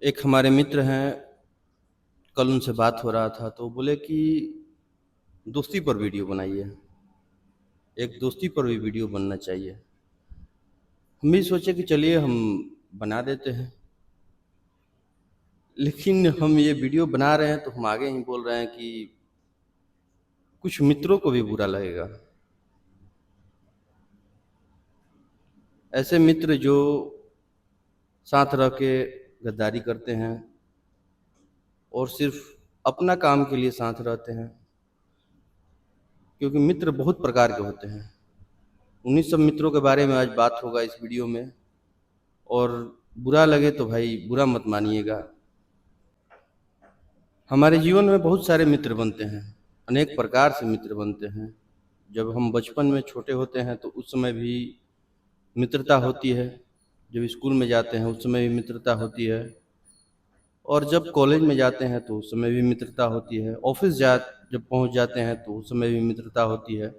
एक हमारे मित्र हैं, कल उनसे बात हो रहा था तो बोले कि दोस्ती पर वीडियो बनाइए, एक दोस्ती पर भी वीडियो बनना चाहिए। हम भी सोचे कि चलिए हम बना देते हैं, लेकिन हम ये वीडियो बना रहे हैं तो हम आगे ही बोल रहे हैं कि कुछ मित्रों को भी बुरा लगेगा। ऐसे मित्र जो साथ रह के गद्दारी करते हैं और सिर्फ अपना काम के लिए साथ रहते हैं, क्योंकि मित्र बहुत प्रकार के होते हैं। उन्हीं सब मित्रों के बारे में आज बात होगा इस वीडियो में। और बुरा लगे तो भाई बुरा मत मानिएगा। हमारे जीवन में बहुत सारे मित्र बनते हैं, अनेक प्रकार से मित्र बनते हैं। जब हम बचपन में छोटे होते हैं तो उस समय भी मित्रता होती है, जब स्कूल में जाते हैं उस समय भी मित्रता होती है, और जब कॉलेज में जाते हैं तो उस समय भी मित्रता होती है, ऑफिस जब पहुंच जाते हैं तो उस समय भी मित्रता होती है।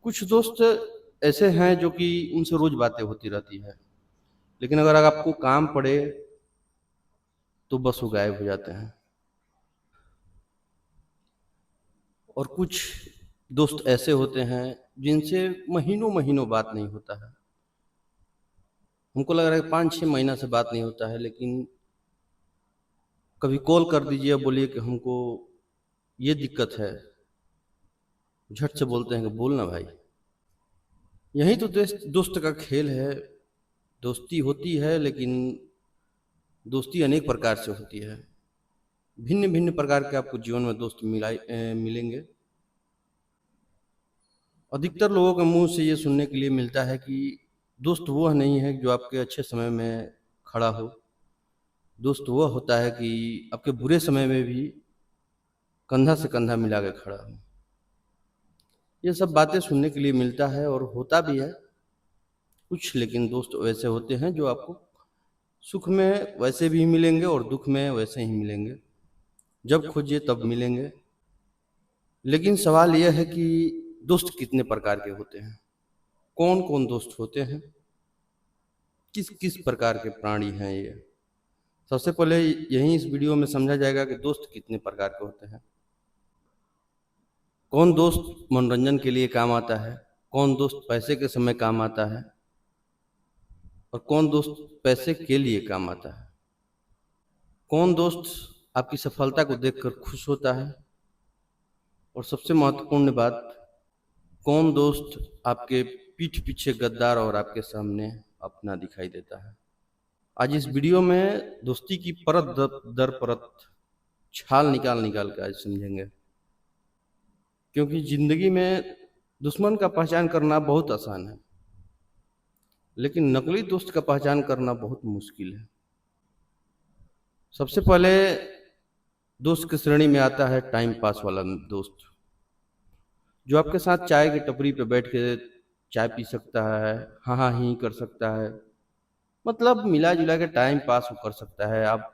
कुछ दोस्त ऐसे हैं जो कि उनसे रोज बातें होती रहती है, लेकिन अगर आपको काम पड़े तो बस वो गायब हो जाते हैं। और कुछ दोस्त ऐसे होते हैं जिनसे महीनों महीनों बात नहीं होता है। हमको लग रहा है 5-6 महीना से बात नहीं होता है, लेकिन कभी कॉल कर दीजिए, बोलिए कि हमको ये दिक्कत है, झट से बोलते हैं कि बोल ना भाई। यही तो दोस्त दोस्त का खेल है। दोस्ती होती है, लेकिन दोस्ती अनेक प्रकार से होती है। भिन्न भिन्न प्रकार के आपको जीवन में दोस्त मिलेंगे। अधिकतर लोगों के मुंह से ये सुनने के लिए मिलता है कि दोस्त वह नहीं है जो आपके अच्छे समय में खड़ा हो। दोस्त वह होता है कि आपके बुरे समय में भी कंधा से कंधा मिला के खड़ा हो। ये सब बातें सुनने के लिए मिलता है और होता भी है कुछ। लेकिन दोस्त वैसे होते हैं जो आपको सुख में वैसे भी मिलेंगे और दुख में वैसे ही मिलेंगे, जब खोजिए तब मिलेंगे। लेकिन सवाल यह है कि दोस्त कितने प्रकार के होते हैं, कौन कौन दोस्त होते हैं, किस किस प्रकार के प्राणी हैं ये। सबसे पहले यही इस वीडियो में समझा जाएगा कि दोस्त कितने प्रकार के होते हैं। कौन दोस्त मनोरंजन के लिए काम आता है, कौन दोस्त पैसे के समय काम आता है, और कौन दोस्त पैसे के लिए काम आता है। कौन दोस्त आपकी सफलता को देखकर खुश होता है, और सबसे महत्वपूर्ण बात, कौन दोस्त आपके पीठ पीछे गद्दार और आपके सामने अपना दिखाई देता है। आज इस वीडियो में दोस्ती की परत दर परत छाल निकाल निकाल कर आज समझेंगे। क्योंकि जिंदगी में दुश्मन का पहचान करना बहुत आसान है, लेकिन नकली दोस्त का पहचान करना बहुत मुश्किल है। सबसे पहले दोस्त की श्रेणी में आता है टाइम पास वाला दोस्त, जो आपके साथ चाय की टपरी पे बैठ के चाय पी सकता है, हाँ हाँ ही कर सकता है, मतलब मिला जुला के टाइम पास वो कर सकता है। आप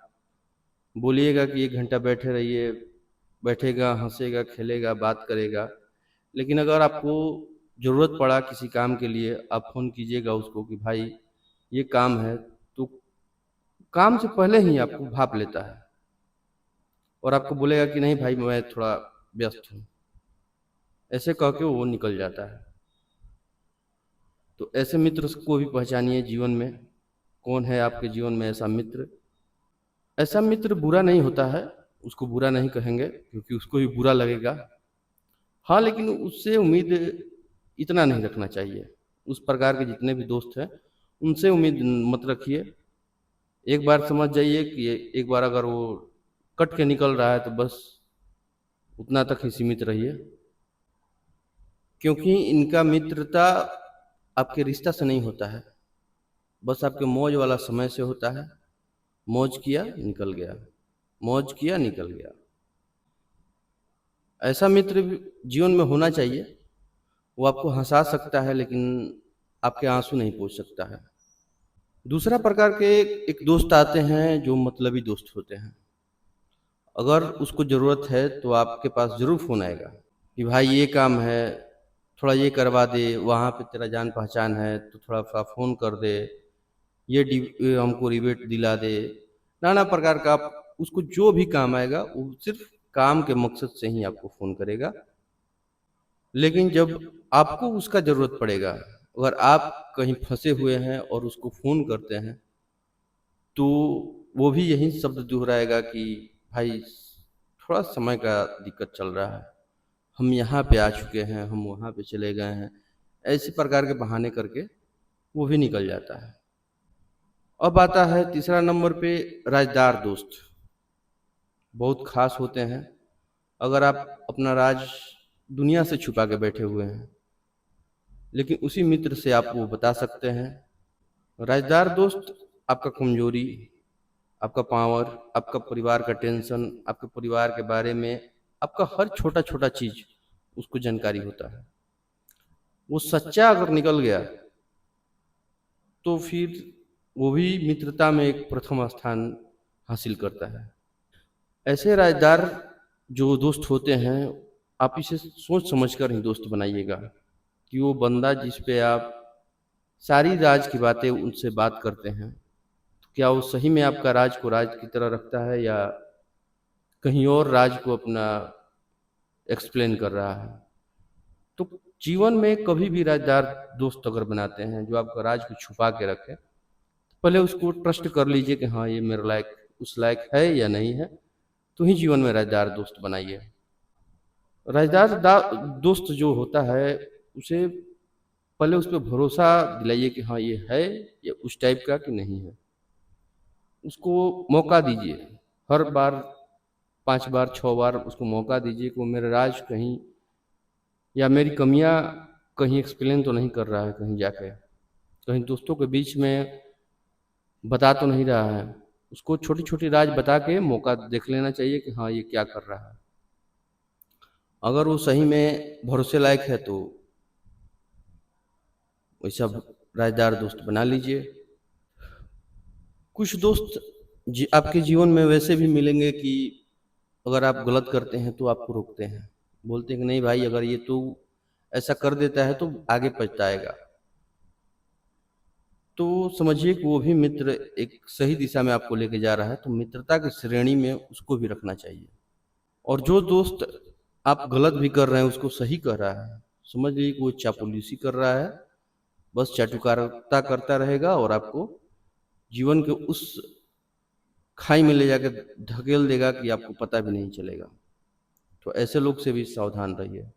बोलिएगा कि 1 घंटा बैठे रहिए, बैठेगा, हंसेगा, खेलेगा, बात करेगा। लेकिन अगर आपको जरूरत पड़ा किसी काम के लिए, आप फोन कीजिएगा उसको कि भाई ये काम है, तो काम से पहले ही आपको भाप लेता है और आपको बोलेगा कि नहीं भाई मैं थोड़ा व्यस्त हूँ, ऐसे कह के वो निकल जाता है। तो ऐसे मित्र को भी पहचानिए जीवन में। कौन है आपके जीवन में ऐसा मित्र। ऐसा मित्र बुरा नहीं होता है, उसको बुरा नहीं कहेंगे क्योंकि उसको भी बुरा लगेगा। हाँ, लेकिन उससे उम्मीद इतना नहीं रखना चाहिए। उस प्रकार के जितने भी दोस्त हैं उनसे उम्मीद मत रखिए। एक बार समझ जाइए कि एक बार अगर वो कट के निकल रहा है तो बस उतना तक ही सीमित रहिए, क्योंकि इनका मित्रता आपके रिश्ता से नहीं होता है, बस आपके मौज वाला समय से होता है। मौज किया निकल गया, मौज किया निकल गया। ऐसा मित्र भी जीवन में होना चाहिए। वो आपको हंसा सकता है लेकिन आपके आंसू नहीं पोंछ सकता है। दूसरा प्रकार के एक दोस्त आते हैं जो मतलबी दोस्त होते हैं। अगर उसको ज़रूरत है तो आपके पास ज़रूर फ़ोन आएगा कि भाई ये काम है, थोड़ा ये करवा दे, वहाँ पे तेरा जान पहचान है तो थोड़ा सा फ़ोन कर दे। ये हमको रिबेट दिला दे, नाना प्रकार का आप उसको जो भी काम आएगा वो सिर्फ काम के मकसद से ही आपको फ़ोन करेगा। लेकिन जब आपको उसका ज़रूरत पड़ेगा, अगर आप कहीं फँसे हुए हैं और उसको फ़ोन करते हैं, तो वो भी यही शब्द दोहराएगा कि भाई थोड़ा समय का दिक्कत चल रहा है, हम यहाँ पे आ चुके हैं, हम वहाँ पे चले गए हैं। ऐसे प्रकार के बहाने करके वो भी निकल जाता है। अब आता है तीसरा नंबर पे राज़दार दोस्त, बहुत ख़ास होते हैं। अगर आप अपना राज दुनिया से छुपा के बैठे हुए हैं, लेकिन उसी मित्र से आप वो बता सकते हैं। राज़दार दोस्त आपका कमज़ोरी, आपका पावर, आपका परिवार का टेंशन, आपके परिवार के बारे में, आपका हर छोटा-छोटा चीज़ उसको जानकारी होता है। वो सच्चा अगर निकल गया, तो फिर वो भी मित्रता में एक प्रथम स्थान हासिल करता है। ऐसे राज़दार जो दोस्त होते हैं, आप इसे सोच समझ कर ही दोस्त बनाइएगा कि वो बंदा जिस पे आप सारी राज की बातें उनसे बात करते हैं, तो क्या वो सही में आपका राज को राज की तरह रखता है या कहीं और राज को अपना एक्सप्लेन कर रहा है। तो जीवन में कभी भी राजदार दोस्त अगर बनाते हैं जो आपका राज को छुपा के रखे, पहले उसको ट्रस्ट कर लीजिए कि हाँ ये मेरे लायक उस लायक है या नहीं है, तो ही जीवन में राजदार दोस्त बनाइए। दोस्त जो होता है उसे पहले उस पर भरोसा दिलाइए कि हाँ ये है या उस टाइप का कि नहीं है। उसको मौका दीजिए, हर बार 5 बार 6 बार उसको मौका दीजिए कि वो मेरा राज कहीं या मेरी कमियाँ कहीं एक्सप्लेन तो नहीं कर रहा है कहीं जाके, कहीं दोस्तों के बीच में बता तो नहीं रहा है। उसको छोटी-छोटी राज बता के मौका देख लेना चाहिए कि हाँ, ये क्या कर रहा है। अगर वो सही में भरोसे लायक है तो वैसा राजदार दोस्त बना लीजिए। कुछ दोस्त आपके जीवन में वैसे भी मिलेंगे कि अगर आप गलत करते हैं तो आपको रोकते हैं। बोलते हैं कि नहीं भाई अगर ये तू ऐसा कर देता है तो आगे पछताएगा। तो समझिए कि वो भी मित्र एक सही दिशा में आपको लेके जा रहा है, तो मित्रता की श्रेणी में उसको भी रखना चाहिए। और जो दोस्त आप गलत भी कर रहे हैं, उसको सही कह रहा है, समझ लीजिए कि वो चापलूसी कर रहा है, बस चाटुकारिता करता रहेगा और आपको जीवन के उस खाई में ले जाके धकेल देगा कि आपको पता भी नहीं चलेगा। तो ऐसे लोग से भी सावधान रहिए।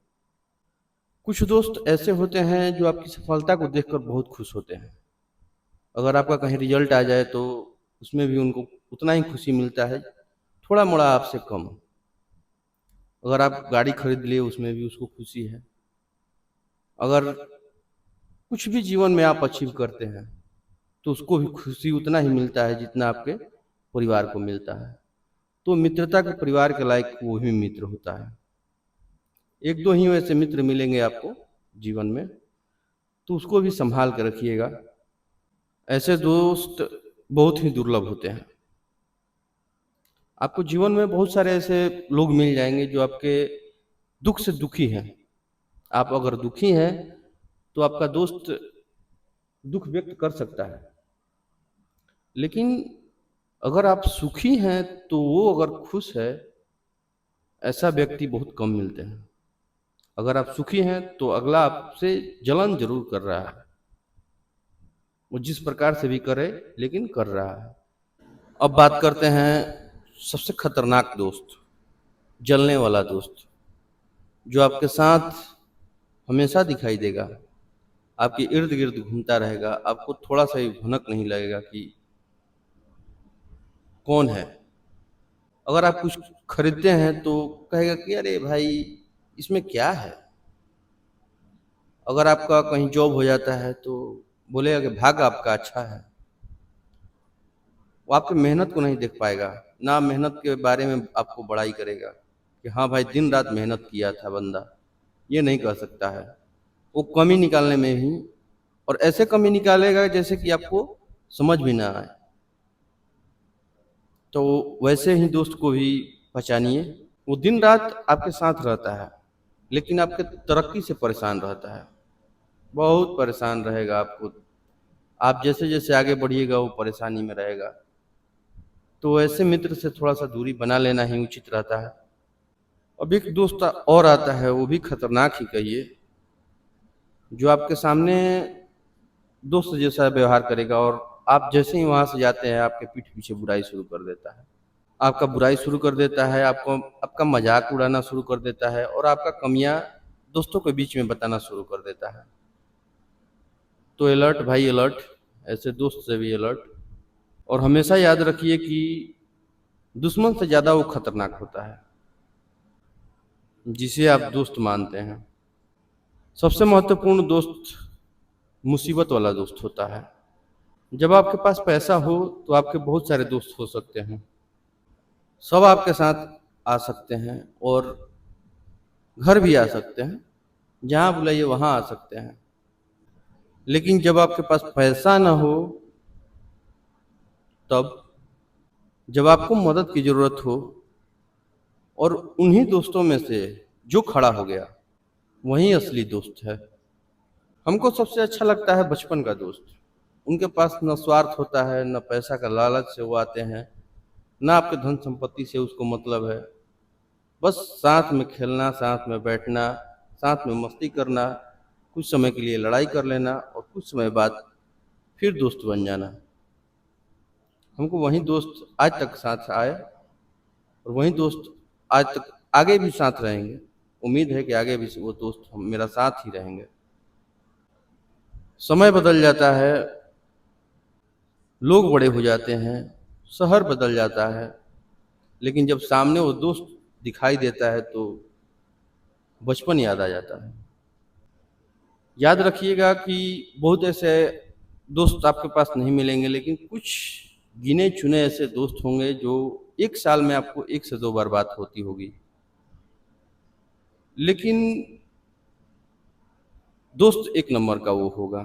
कुछ दोस्त ऐसे होते हैं जो आपकी सफलता को देखकर बहुत खुश होते हैं। अगर आपका कहीं रिजल्ट आ जाए तो उसमें भी उनको उतना ही खुशी मिलता है, थोड़ा-मोड़ा आपसे कम। अगर आप गाड़ी खरीद लिए उसमें भी उसको खुशी है। अगर कुछ भी जीवन में आप अचीव करते हैं, तो उसको भी खुशी उतना ही मिलता है जितना आपके परिवार को मिलता है। तो मित्रता के परिवार के लायक वो ही मित्र होता है। 1-2 ही ऐसे मित्र मिलेंगे आपको जीवन में, तो उसको भी सँभाल के रखिएगा। ऐसे दोस्त बहुत ही दुर्लभ होते हैं। आपको जीवन में बहुत सारे ऐसे लोग मिल जाएँगे जो आपके दुःख से दुखी हैं। आप अगर दुखी हैं, तो आपका दोस्त दुःख व्यक्त कर सकता है। लेकिन अगर आप सुखी हैं, तो वो अगर खुश है, ऐसा व्यक्ति बहुत कम मिलते हैं। अगर आप सुखी हैं, तो अगला आपसे जलन ज़रूर कर रहा है। वो जिस प्रकार से भी करे, लेकिन कर रहा है। अब बात करते हैं सबसे खतरनाक दोस्त, जलने वाला दोस्त, जो आपके साथ हमेशा दिखाई देगा, आपके इर्द-गिर्द घूमता रहेगा, आपको थोड़ा-सा भी भनक नहीं लगेगा कि कौन है। अगर आप कुछ खरीदते हैं तो कहेगा कि अरे भाई इसमें क्या है? अगर आपका कहीं जॉब हो जाता है तो बोलेगा कि भाग्य आपका अच्छा है। वो आपकी मेहनत को नहीं देख पाएगा, ना मेहनत के बारे में आपको बड़ाई करेगा कि हाँ भाई दिन-रात मेहनत किया था बंदा, ये नहीं कह सकता है। वो कमी निकालने में भी और ऐसे कमी निकालेगा जैसे कि आपको समझ भी ना आए। तो वैसे ही दोस्त को भी पहचानिए। वो दिन-रात आपके साथ रहता है, लेकिन आपके तरक्की से परेशान रहता है। बहुत परेशान रहेगा आपको आप जैसे-जैसे आगे बढ़िएगा वो परेशानी में रहेगा। तो ऐसे मित्र से थोड़ा-सा दूरी बना लेना ही उचित रहता है। अब एक दोस्त और आता है, वो भी खतरनाक ही कहिए, जो आपके सामने दोस्त जैसा व्यवहार करेगा और आप जैसे ही वहाँ से जाते हैं, आपके पीठ पीछे बुराई शुरू कर देता है। आपका बुराई शुरू कर देता है, आपको आपका मज़ाक उड़ाना शुरू कर देता है और आपका कमियाँ दोस्तों के बीच में बताना शुरू कर देता है। तो अलर्ट भाई अलर्ट, ऐसे दोस्त से भी अलर्ट। और हमेशा याद रखिए कि दुश्मन से ज़्यादा वो खतरनाक होता है, जिसे आप दोस्त मानते हैं। सबसे महत्वपूर्ण दोस्त मुसीबत वाला दोस्त होता है। जब आपके पास पैसा हो तो आपके बहुत सारे दोस्त हो सकते हैं। सब आपके साथ आ सकते हैं और घर भी आ सकते हैं। जहाँ बुलाइए वहाँ आ सकते हैं। लेकिन जब आपके पास पैसा ना हो, तब जब आपको मदद की ज़रूरत हो और उन्हीं दोस्तों में से जो खड़ा हो गया, वही असली दोस्त है। हमको सबसे अच्छा लगता है बचपन का दोस्त। उनके पास ना स्वार्थ होता है, ना पैसा का लालच से वो आते हैं, ना आपके धन संपत्ति से उसको मतलब है। बस साथ में खेलना, साथ में बैठना, साथ में मस्ती करना, कुछ समय के लिए लड़ाई कर लेना और कुछ समय बाद फिर दोस्त बन जाना। हमको वही दोस्त आज तक साथ आए और वही दोस्त आज तक आगे भी साथ रहेंगे। उम्मीद है कि आगे भी वो दोस्त मेरा साथ ही रहेंगे। समय बदल जाता है, लोग बड़े हो जाते हैं, शहर बदल जाता है, लेकिन जब सामने वो दोस्त दिखाई देता है तो बचपन याद आ जाता है। याद रखिएगा कि बहुत ऐसे दोस्त आपके पास नहीं मिलेंगे, लेकिन कुछ गिने-चुने ऐसे दोस्त होंगे जो 1 साल में आपको 1 से 2 बार बात होती होगी। लेकिन दोस्त एक नंबर का वो होगा।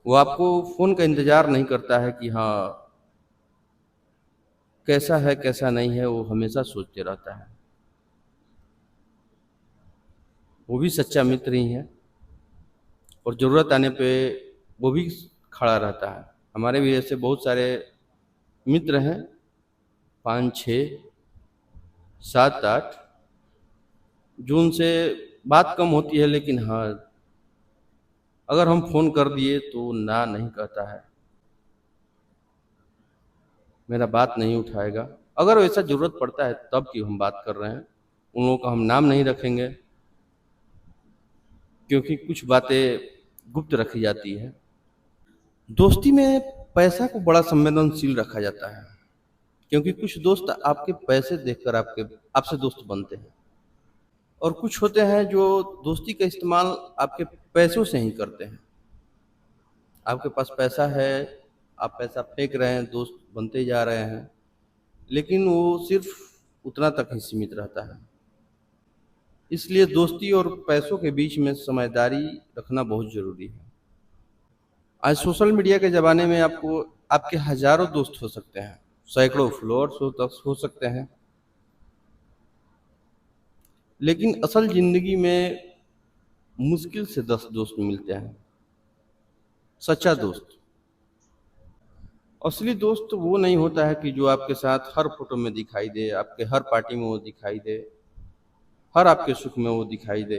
वो आपको फ़ोन का इंतज़ार नहीं करता है कि हाँ, कैसा है, कैसा नहीं है, वो हमेशा सोचते रहता है। वो भी सच्चा मित्र ही है और ज़रूरत आने पे वो भी खड़ा रहता है। हमारे भी ऐसे बहुत सारे मित्र हैं, 5, 6, 7, 8, जो उनसे बात कम होती है, लेकिन हाँ, अगर हम फ़ोन कर दिए तो ना नहीं कहता है, मेरा बात नहीं उठाएगा। अगर वैसा ज़रूरत पड़ता है तब की हम बात कर रहे हैं। उन लोगों का हम नाम नहीं रखेंगे, क्योंकि कुछ बातें गुप्त रखी जाती है। दोस्ती में पैसा को बड़ा संवेदनशील रखा जाता है, क्योंकि कुछ दोस्त आपके पैसे देखकर आपके आपसे दोस्त बनते हैं और कुछ होते हैं जो दोस्ती का इस्तेमाल आपके पैसों से ही करते हैं। आपके पास पैसा है, आप पैसा फेंक रहे हैं, दोस्त बनते जा रहे हैं, लेकिन वो सिर्फ उतना तक ही सीमित रहता है। इसलिए दोस्ती और पैसों के बीच में समझदारी रखना बहुत ज़रूरी है। आज सोशल मीडिया के ज़माने में आपको आपके हज़ारों दोस्त हो सकते हैं, सैकड़ों फॉलोअर्स हो सकते हैं, लेकिन असल ज़िंदगी में मुश्किल से 10 दोस्त मिलते हैं। सच्चा दोस्त, असली दोस्त वो नहीं होता है कि जो आपके साथ हर फ़ोटो में दिखाई दे, आपके हर पार्टी में वो दिखाई दे, हर आपके सुख में वो दिखाई दे।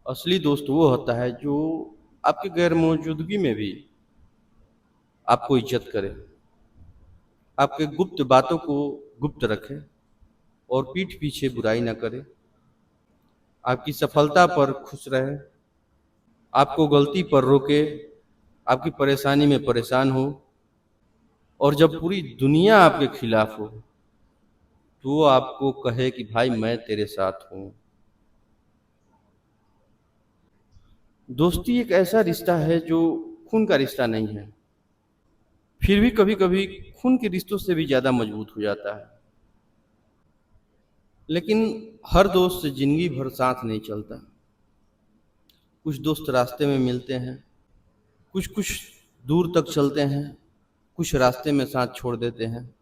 असली दोस्त वो होता है जो आपकी गैर मौजूदगी में भी आपको इज़्ज़त करे, आपके गुप्त बातों को गुप्त रखे और पीठ पीछे बुराई ना करे, आपकी सफलता पर खुश रहे, आपको गलती पर रोके, आपकी परेशानी में परेशान हो और जब पूरी दुनिया आपके खिलाफ हो, तो वो आपको कहे कि भाई मैं तेरे साथ हूँ। दोस्ती एक ऐसा रिश्ता है जो खून का रिश्ता नहीं है, फिर भी कभी-कभी खून के रिश्तों से भी ज़्यादा मजबूत हो जाता है। लेकिन हर दोस्त ज़िंदगी भर साथ नहीं चलता। कुछ दोस्त रास्ते में मिलते हैं, कुछ-कुछ दूर तक चलते हैं, कुछ रास्ते में साथ छोड़ देते हैं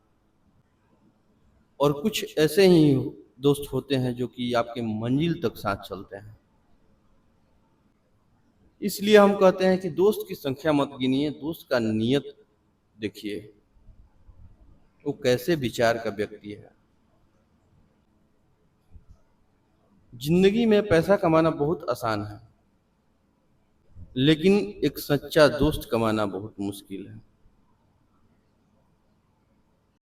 और कुछ ऐसे ही दोस्त होते हैं जो कि आपके मंजिल तक साथ चलते हैं। इसलिए हम कहते हैं कि दोस्त की संख्या मत गिनिए, दोस्त का नियत देखिए, वो कैसे विचार का व्यक्ति है। जिंदगी में पैसा कमाना बहुत आसान है, लेकिन एक सच्चा दोस्त कमाना बहुत मुश्किल है।